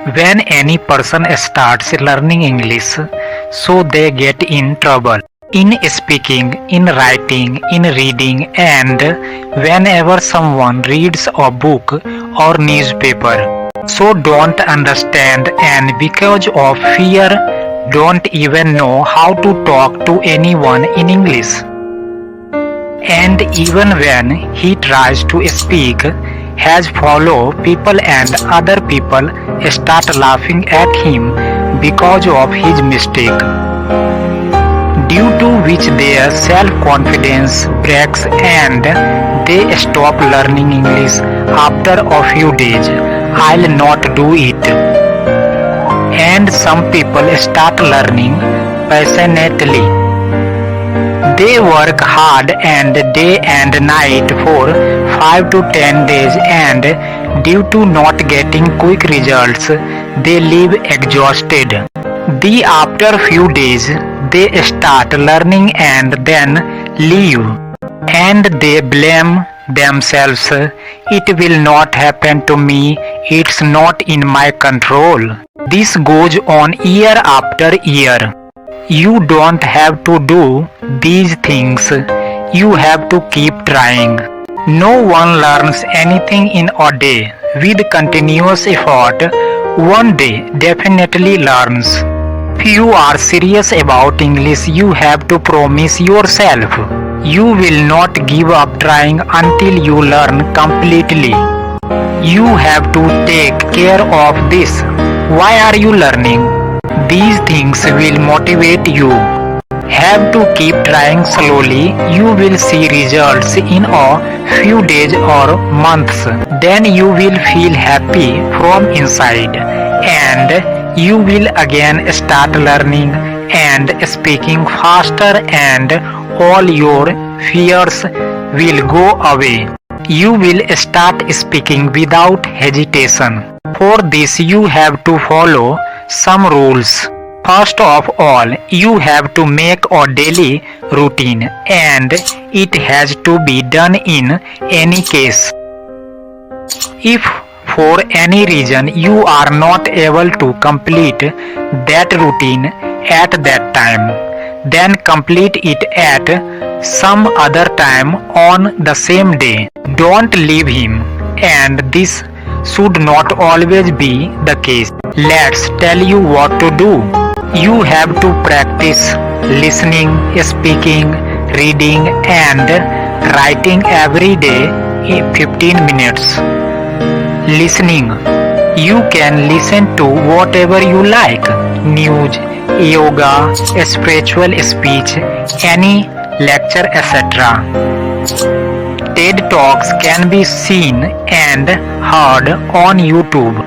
When any person starts learning English, so they get in trouble in speaking, in writing, in reading, and whenever someone reads a book or newspaper. So don't understand, and because of fear, don't even know how to talk to anyone in English. And even when he tries to speak, has follow people and other people start laughing at him because of his mistake, due to which their self-confidence breaks and they stop learning English after a few days. I'll not do it. And some people start learning passionately. They work hard and day and night for 5 to 10 days, and due to not getting quick results, they leave exhausted. After few days, they start learning and then leave. And they blame themselves. It will not happen to me. It's not in my control. This goes on year after year. You don't have to do these things. You have to keep trying. No one learns anything in a day. With continuous effort, one day definitely learns. If you are serious about English, you have to promise yourself you will not give up trying until you learn completely. You have to take care of this. Why are you learning? These things will motivate you. Have to keep trying slowly. You will see results in a few days or months. Then you will feel happy from inside, and you will again start learning and speaking faster, and all your fears will go away. You will start speaking without hesitation. For this you have to follow some rules. First of all, you have to make a daily routine, and it has to be done in any case. If for any reason you are not able to complete that routine at that time, then complete it at some other time on the same day. Don't leave him, and this should not always be the case. Let's tell you what to do. You have to practice listening, speaking, reading, and writing every day in 15 minutes. Listening. You can listen to whatever you like. News, yoga, spiritual speech, any lecture, etc. TED Talks can be seen and heard on YouTube.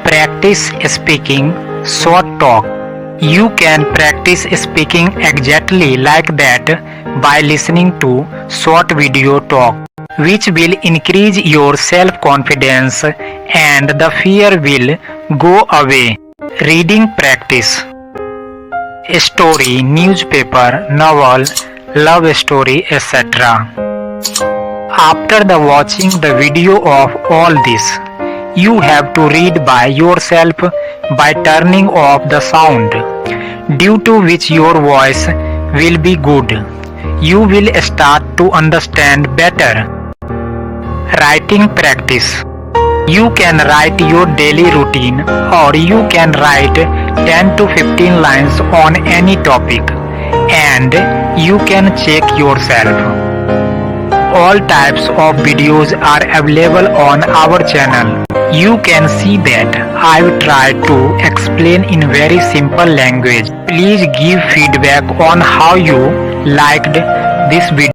Practice speaking short talk. You can practice speaking exactly like that by listening to short video talk, which will increase your self-confidence and the fear will go away. Reading practice. Story, newspaper, novel, love story, etc. After the watching the video of all this, you have to read by yourself by turning off the sound, due to which your voice will be good. You will start to understand better. Writing practice. You can write your daily routine, or you can write 10 to 15 lines on any topic, and you can check yourself. All types of videos are available on our channel. You can see that I've tried to explain in very simple language. Please give feedback on how you liked this video.